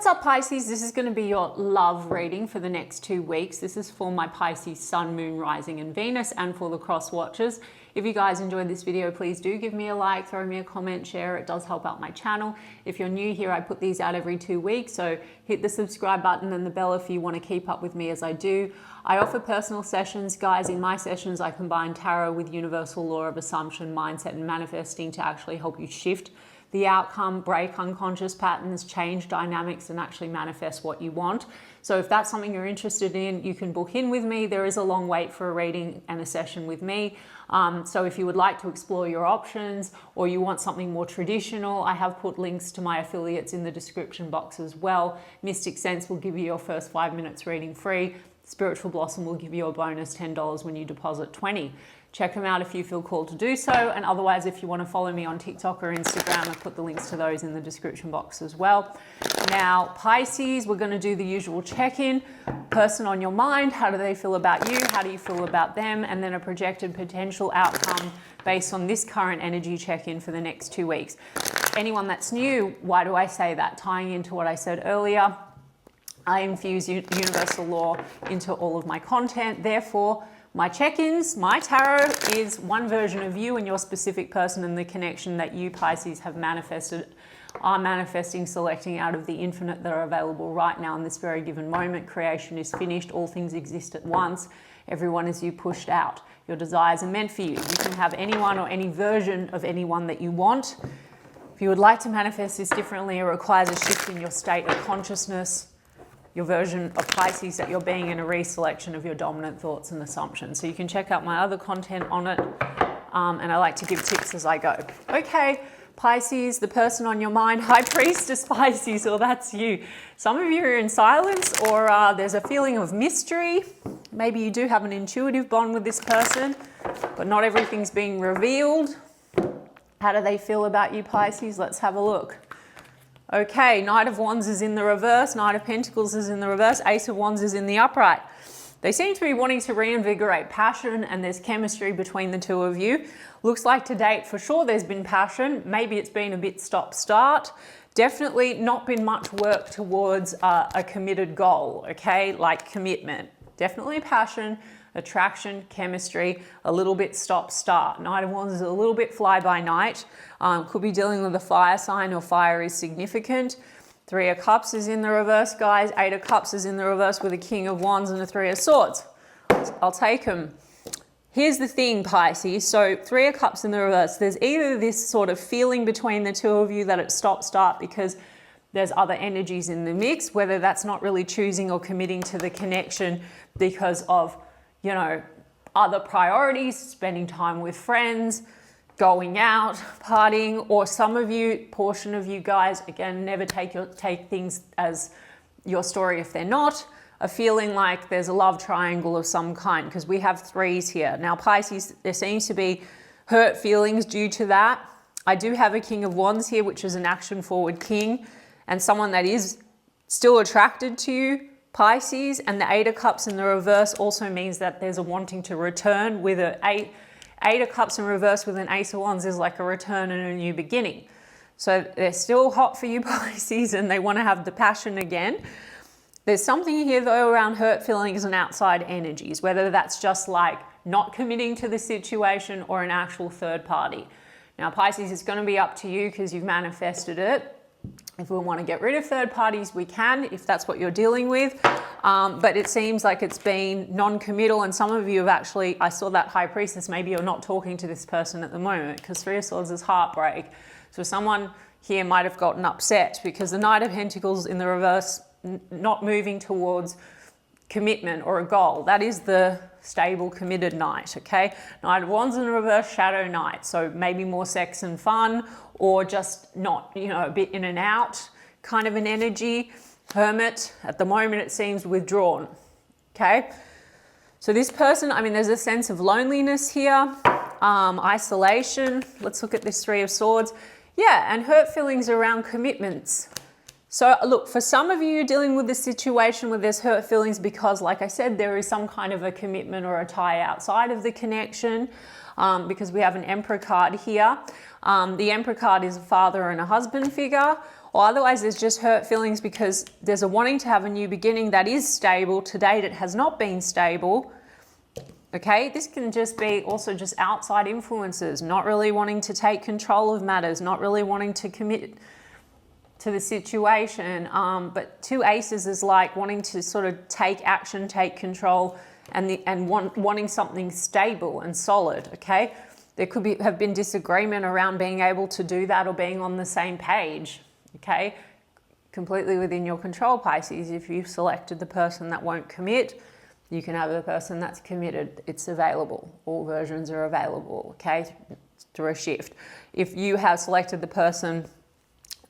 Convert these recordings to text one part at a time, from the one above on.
What's up, Pisces? This is going to be your love reading for the next 2 weeks. This is for my Pisces Sun, Moon, Rising and Venus, and for the cross watchers. If you guys enjoyed this video, please do give me a like, throw me a comment, share. It does help out my channel. If you're new here, I put these out every 2 weeks, so hit the subscribe button and the bell if you want to keep up with me as I do. I offer personal sessions, guys. In my sessions, I combine tarot with universal law of assumption, mindset and manifesting to actually help you shift the outcome, break unconscious patterns, change dynamics, and actually manifest what you want. So if that's something you're interested in, you can book in with me. There is a long wait for a reading and a session with me. So if you would like to explore your options or you want something more traditional, I have put links to my affiliates in the description box as well. Mystic Sense will give you your first 5 minutes reading free. Spiritual Blossom will give you a bonus $10 when you deposit $20. Check them out if you feel called to do so. And otherwise, if you want to follow me on TikTok or Instagram, I put the links to those in the description box as well. Now, Pisces, we're going to do the usual check-in. Person on your mind, how do they feel about you? How do you feel about them? And then a projected potential outcome based on this current energy check-in for the next 2 weeks. Anyone that's new, why do I say that? Tying into what I said earlier, I infuse universal law into all of my content. Therefore, my check-ins, my tarot is one version of you and your specific person and the connection that you, Pisces, have manifested, are manifesting, selecting out of the infinite that are available right now in this very given moment. Creation is finished. All things exist at once. Everyone is you pushed out. Your desires are meant for you. You can have anyone or any version of anyone that you want. If you would like to manifest this differently, it requires a shift in your state of consciousness, your version of Pisces that you're being, in a reselection of your dominant thoughts and assumptions. So you can check out my other content on it. And I like to give tips as I go. Okay, Pisces, the person on your mind, High Priestess Pisces, or that's you. Some of you are in silence, or there's a feeling of mystery. Maybe you do have an intuitive bond with this person, but not everything's being revealed. How do they feel about you, Pisces? Let's have a look. Okay, Knight of Wands is in the reverse, Knight of Pentacles is in the reverse, Ace of Wands is in the upright. They seem to be wanting to reinvigorate passion, and there's chemistry between the two of you. Looks like to date, for sure, there's been passion. Maybe it's been a bit stop-start. Definitely not been much work towards a committed goal, okay? Like commitment. Definitely passion, attraction, chemistry, a little bit stop-start. Knight of Wands is a little bit fly-by-night. Could be dealing with a fire sign, or fire is significant. Three of Cups is in the reverse, guys. Eight of Cups is in the reverse with a King of Wands and a Three of Swords. I'll take them. Here's the thing, Pisces. So Three of Cups in the reverse. There's either this sort of feeling between the two of you that it's stop-start because there's other energies in the mix, whether that's not really choosing or committing to the connection because of, you know, other priorities, spending time with friends, going out, partying, or some of you, portion of you guys, again, never take things as your story if they're not, a feeling like there's a love triangle of some kind, because we have threes here. Now, Pisces, there seems to be hurt feelings due to that. I do have a King of Wands here, which is an action-forward king, and someone that is still attracted to you, Pisces. And the Eight of Cups in the reverse also means that there's a wanting to return with an Eight of Cups in reverse with an Ace of Wands is like a return and a new beginning. So they're still hot for you, Pisces, and they want to have the passion again. There's something here, though, around hurt feelings and outside energies, whether that's just like not committing to the situation or an actual third party. Now, Pisces, it's going to be up to you because you've manifested it. If we want to get rid of third parties, we can, if that's what you're dealing with. But it seems like it's been non-committal, and some of you have actually, I saw that High Priestess, maybe you're not talking to this person at the moment, because Three of Swords is heartbreak. So someone here might have gotten upset because the Knight of Pentacles in the reverse, not moving towards commitment or a goal. That is the stable, committed Knight, okay? Knight of Wands in the reverse, Shadow Knight. So maybe more sex and fun, or just not, you know, a bit in and out kind of an energy. Hermit, at the moment it seems withdrawn, okay? So this person, I mean, there's a sense of loneliness here, isolation. Let's look at this Three of Swords. Yeah, and hurt feelings around commitments. So look, for some of you dealing with this situation where there's hurt feelings because, like I said, there is some kind of a commitment or a tie outside of the connection, because we have an Emperor card here. The Emperor card is a father and a husband figure, or otherwise there's just hurt feelings because there's a wanting to have a new beginning that is stable. To date, it has not been stable. Okay, this can just be also just outside influences, not really wanting to take control of matters, not really wanting to commit to the situation. But 2 aces is like wanting to sort of take action, take control, and wanting something stable and solid. Okay, there could have been disagreement around being able to do that or being on the same page. Okay, completely within your control, Pisces. If you've selected the person that won't commit, you can have the person that's committed. It's available. All versions are available, okay, through a shift. If you have selected the person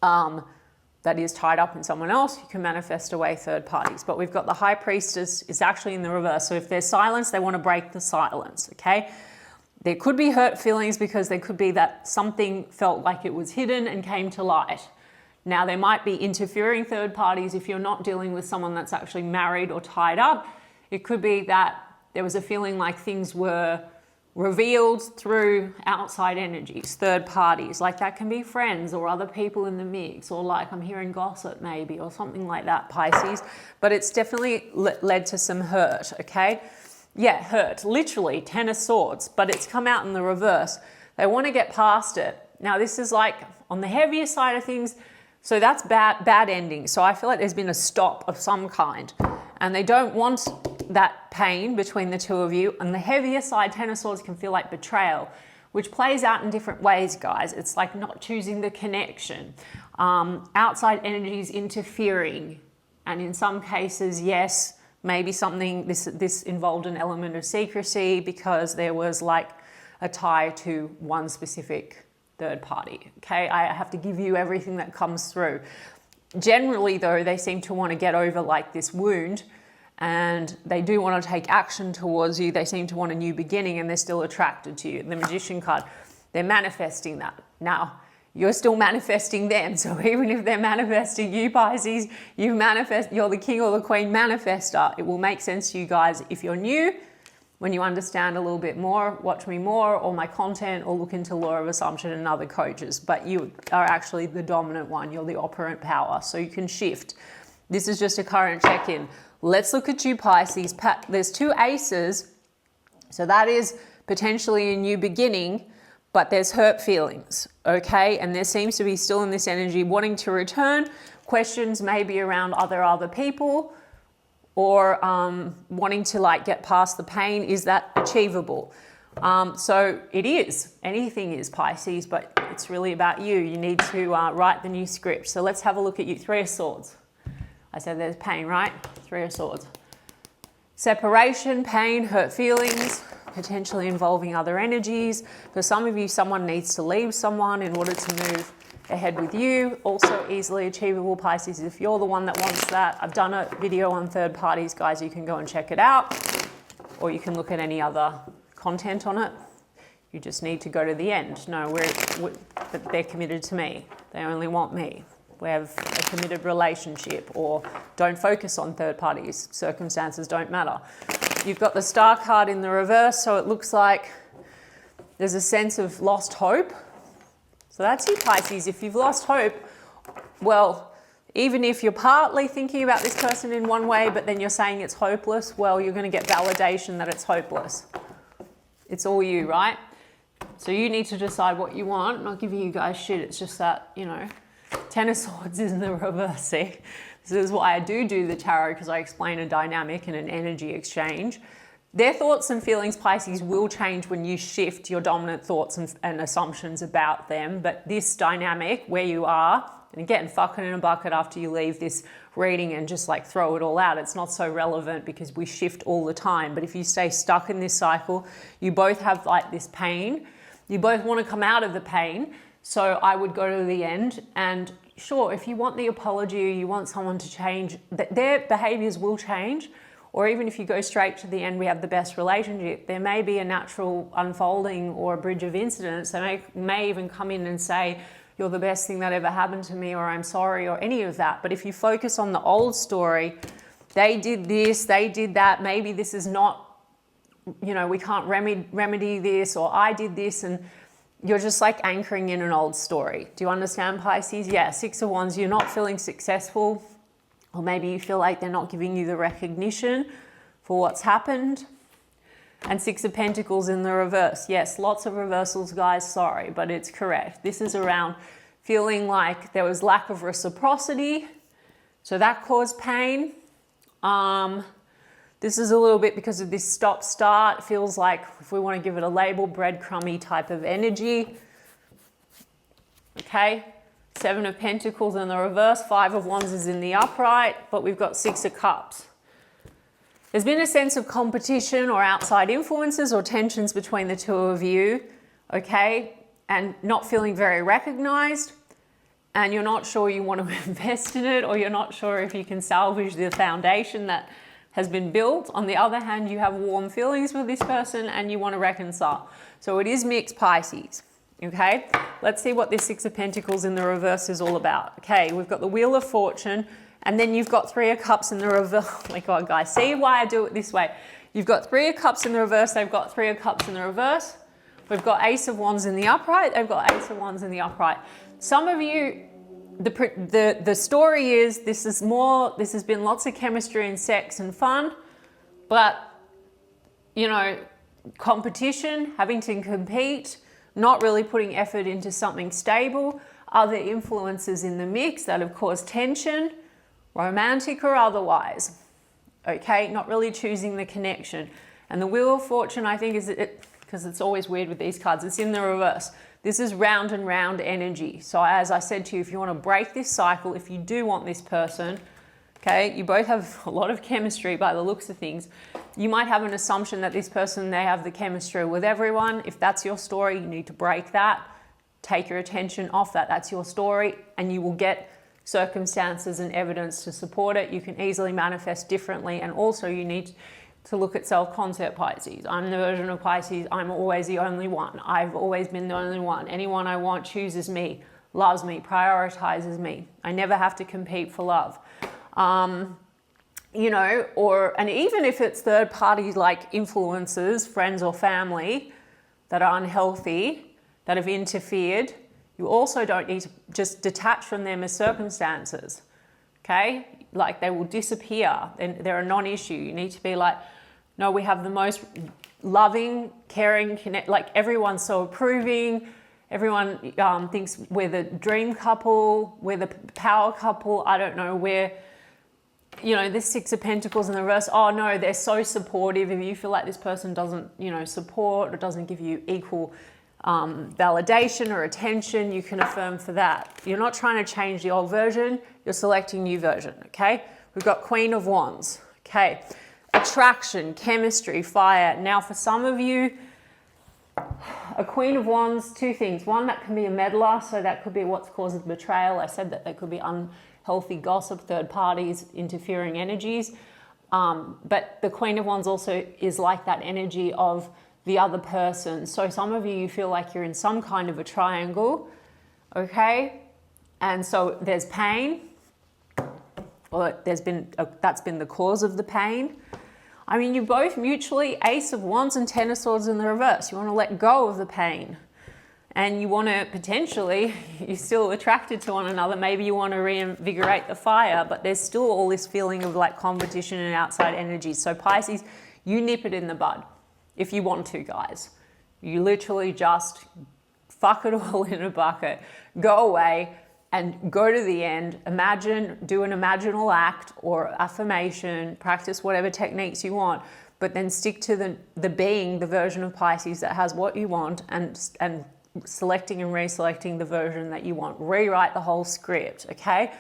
that is tied up in someone else, you can manifest away third parties. But we've got the High Priestess is actually in the reverse. So if there's silence, they want to break the silence, okay? There could be hurt feelings because there could be that something felt like it was hidden and came to light. Now, there might be interfering third parties if you're not dealing with someone that's actually married or tied up. It could be that there was a feeling like things were revealed through outside energies, third parties. Like that can be friends or other people in the mix, or like I'm hearing gossip maybe, or something like that, Pisces. But it's definitely led to some hurt, okay? Yeah, hurt, literally, 10 of Swords, but it's come out in the reverse. They want to get past it. Now, this is like on the heavier side of things, so that's bad ending. So I feel like there's been a stop of some kind, and they don't want that pain between the two of you. On the heavier side, 10 of Swords can feel like betrayal, which plays out in different ways, guys. It's like not choosing the connection, outside energies interfering, and in some cases, yes, maybe something, this involved an element of secrecy because there was like a tie to one specific third party, okay? I have to give you everything that comes through. Generally, though, they seem to want to get over like this wound, and they do want to take action towards you. They seem to want a new beginning, and they're still attracted to you. The Magician card, they're manifesting that. Now, you're still manifesting them. So even if they're manifesting you, Pisces, you're the king or the queen manifester. It will make sense to you guys if you're new. When you understand a little bit more, watch me more or my content, or look into Law of Assumption and other coaches. But you are actually the dominant one. You're the operant power, so you can shift. This is just a current check-in. Let's look at you, Pisces. There's 2 aces, so that is potentially a new beginning, but there's hurt feelings, okay? And there seems to be still in this energy wanting to return. Questions maybe around other people, or wanting to like get past the pain. Is that achievable? So it is. Anything is, Pisces, but it's really about you. You need to write the new script. So let's have a look at you. 3 of Swords. I said there's pain, right? 3 of Swords. Separation, pain, hurt feelings, potentially involving other energies. For some of you, someone needs to leave someone in order to move ahead with you. Also easily achievable, Pisces, if you're the one that wants that. I've done a video on third parties, guys. You can go and check it out, or you can look at any other content on it. You just need to go to the end. No, they're committed to me. They only want me. We have a committed relationship, or don't focus on third parties. Circumstances don't matter. You've got the Star card in the reverse, so it looks like there's a sense of lost hope. So that's you, Pisces. If you've lost hope, well, even if you're partly thinking about this person in one way, but then you're saying it's hopeless, well, you're going to get validation that it's hopeless. It's all you, right? So you need to decide what you want. I'm not giving you guys shit. It's just that, you know, 10 of Swords is in the reverse, see? This is why I do the tarot, because I explain a dynamic and an energy exchange. Their thoughts and feelings, Pisces, will change when you shift your dominant thoughts and assumptions about them. But this dynamic where you are, and again, fucking in a bucket after you leave this reading and just like throw it all out, it's not so relevant because we shift all the time. But if you stay stuck in this cycle, you both have like this pain. You both want to come out of the pain. So I would go to the end, and sure, if you want the apology or you want someone to change, their behaviors will change. Or even if you go straight to the end, we have the best relationship, there may be a natural unfolding or a bridge of incidents. They may even come in and say, you're the best thing that ever happened to me, or I'm sorry, or any of that. But if you focus on the old story, they did this, they did that, maybe this is not, you know, we can't remedy this, or I did this, and you're just like anchoring in an old story. Do you understand, Pisces? Yeah, Six of Wands, you're not feeling successful, or maybe you feel like they're not giving you the recognition for what's happened. And Six of Pentacles in the reverse. Yes, lots of reversals, guys, sorry, but it's correct. This is around feeling like there was lack of reciprocity, so that caused pain. This is a little bit because of this stop-start. It feels like, if we want to give it a label, breadcrumby type of energy. Okay, Seven of Pentacles in the reverse, Five of Wands is in the upright, but we've got Six of Cups. There's been a sense of competition or outside influences or tensions between the two of you, okay? And not feeling very recognized, and you're not sure you want to invest in it, or you're not sure if you can salvage the foundation that has been built. On the other hand, you have warm feelings with this person and you want to reconcile. So it is mixed, Pisces, okay? Let's see what this Six of Pentacles in the reverse is all about. Okay, we've got the Wheel of Fortune, and then you've got Three of Cups in the reverse. Oh my God, guys, see why I do it this way. You've got Three of Cups in the reverse, they've got Three of Cups in the reverse. We've got Ace of Wands in the upright, they've got Ace of Wands in the upright. Some of you, the story is, this has been lots of chemistry and sex and fun, but, you know, competition, having to compete, not really putting effort into something stable, other influences in the mix that have caused tension, romantic or otherwise, okay? Not really choosing the connection. And the Wheel of Fortune, I think, is it, because it's always weird with these cards, it's in the reverse. This is round and round energy. So as I said to you, if you want to break this cycle, if you do want this person, okay, you both have a lot of chemistry by the looks of things. You might have an assumption that this person, they have the chemistry with everyone. If that's your story, you need to break that. Take your attention off that. That's your story, and you will get circumstances and evidence to support it. You can easily manifest differently, and also you need to look at self-concept, Pisces. I'm the version of Pisces. I'm always the only one. I've always been the only one. Anyone I want chooses me, loves me, prioritizes me. I never have to compete for love. You know, and even if it's third parties like influencers, friends or family that are unhealthy, that have interfered, you also don't need to just detach from them as circumstances, okay? Like they will disappear, and they're a non-issue. You need to be like, no, we have the most loving, caring, like everyone's so approving. Everyone thinks we're the dream couple, we're the power couple. I don't know, we're, you know, this Six of Pentacles in the reverse. Oh no, they're so supportive. If you feel like this person doesn't, you know, support or doesn't give you equal validation or attention, you can affirm for that. You're not trying to change the old version, you're selecting new version, okay? We've got Queen of Wands, okay? Attraction, chemistry, fire. Now for some of you, a Queen of Wands, two things. One, that can be a meddler, so that could be what's causing betrayal. I said that there could be unhealthy gossip, third parties, interfering energies. But the Queen of Wands also is like that energy of the other person. So some of you feel like you're in some kind of a triangle, okay? And so there's pain, or that's been the cause of the pain. I mean, you both mutually, Ace of Wands and Ten of Swords in the reverse. You want to let go of the pain, and you want to potentially, you're still attracted to one another. Maybe you want to reinvigorate the fire, but there's still all this feeling of like competition and outside energy. So Pisces, you nip it in the bud. If you want to, guys, you literally just fuck it all in a bucket, go away and go to the end. Imagine, do an imaginal act or affirmation, practice whatever techniques you want, but then stick to the being, the version of Pisces that has what you want, and selecting and reselecting the version that you want. Rewrite the whole script, okay?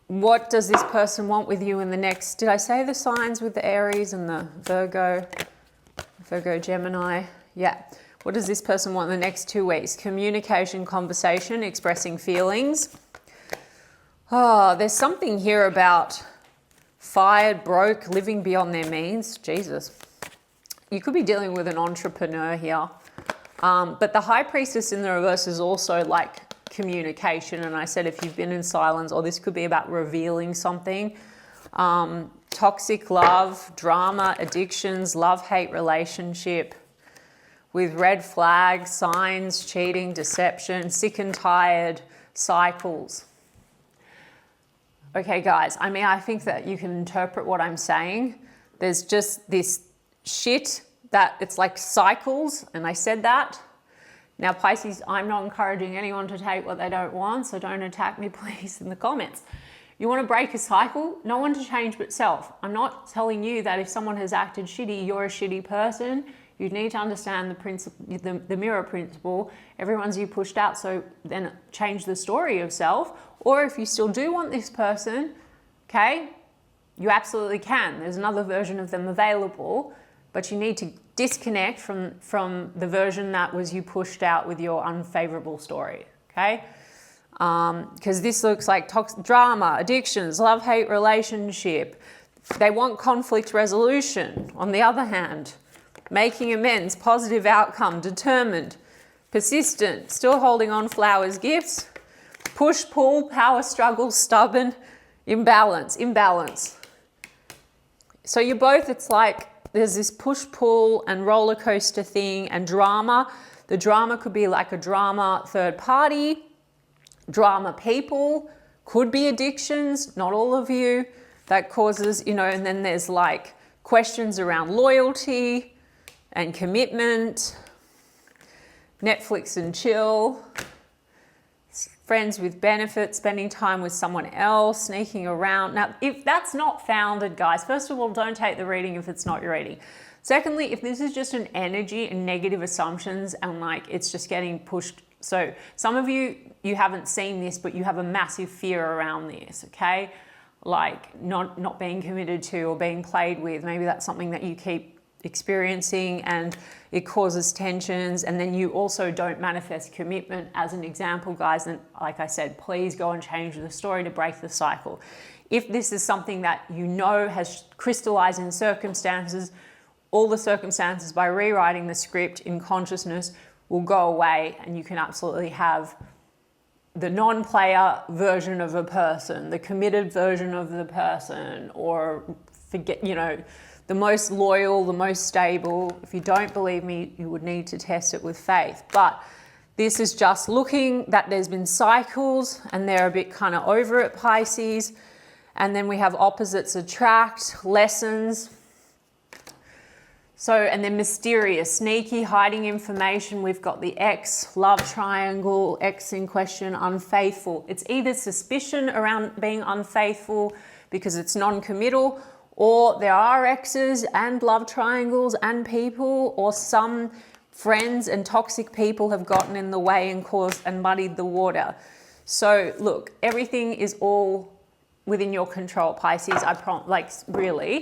What does this person want with you in the next, did I say the signs with the Aries and the Virgo, Gemini? Yeah. What does this person want in the next 2 weeks? Communication, conversation, expressing feelings. Oh, there's something here about fired, broke, living beyond their means. Jesus. You could be dealing with an entrepreneur here. But the High Priestess in the reverse is also like communication, and I said if you've been in silence, or this could be about revealing something. Toxic love, drama, addictions, love-hate relationship. with red flags, signs, cheating, deception, sick and tired, cycles. Okay, guys, I mean, I think that you can interpret what I'm saying. There's just this shit that it's like cycles, and I said that. Now, Pisces, I'm not encouraging anyone to take what they don't want, so don't attack me, please, in the comments. You want to break a cycle? No one to change but self. I'm not telling you that if someone has acted shitty, you're a shitty person. You need to understand the principle, the mirror principle. Everyone's you pushed out, so then change the story of self. Or if you still do want this person, okay, you absolutely can. There's another version of them available, but you need to disconnect from the version that was you pushed out with your unfavorable story, okay? Because this looks like toxic drama, addictions, love-hate relationship. They want conflict resolution. On the other hand, making amends, positive outcome, determined, persistent, still holding on, flowers, gifts, push, pull, power struggle, stubborn, imbalance. So you're both, it's like there's this push-pull and roller coaster thing and drama. The drama could be like a drama third party, drama people, could be addictions, not all of you, that causes, you know, and then there's like questions around loyalty and commitment, Netflix and chill, friends with benefits, spending time with someone else, sneaking around. Now, if that's not founded, guys, first of all, don't take the reading if it's not your reading. Secondly, if this is just an energy and negative assumptions and like it's just getting pushed. So some of you haven't seen this, but you have a massive fear around this, okay? Like not being committed to or being played with. Maybe that's something that you keep experiencing and it causes tensions, and then you also don't manifest commitment as an example, guys. And like I said, please go and change the story to break the cycle. If this is something that you know has crystallized in circumstances, all the circumstances by rewriting the script in consciousness will go away, and you can absolutely have the non-player version of a person, the committed version of the person, or forget, you know, the most loyal, the most stable. If you don't believe me, you would need to test it with faith. But this is just looking that there's been cycles and they're a bit kind of over it, Pisces. And then we have opposites attract, lessons. So, and then mysterious, sneaky, hiding information. We've got the X, love triangle, X in question, unfaithful. It's either suspicion around being unfaithful because it's non-committal, or there are X's and love triangles and people, or some friends and toxic people have gotten in the way and caused and muddied the water. So look, everything is all within your control, Pisces, I promise, like really.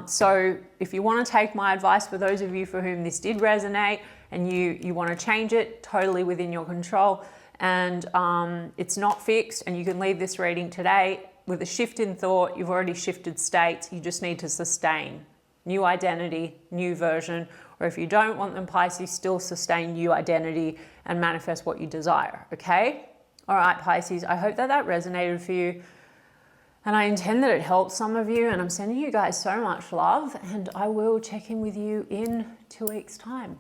So if you want to take my advice, for those of you for whom this did resonate and you want to change it, totally within your control. And it's not fixed, and you can leave this reading today with a shift in thought. You've already shifted states. You just need to sustain new identity, new version. Or if you don't want them, Pisces, still sustain new identity and manifest what you desire, okay? All right, Pisces, I hope that resonated for you. And I intend that it helps some of you, and I'm sending you guys so much love, and I will check in with you in 2 weeks' time.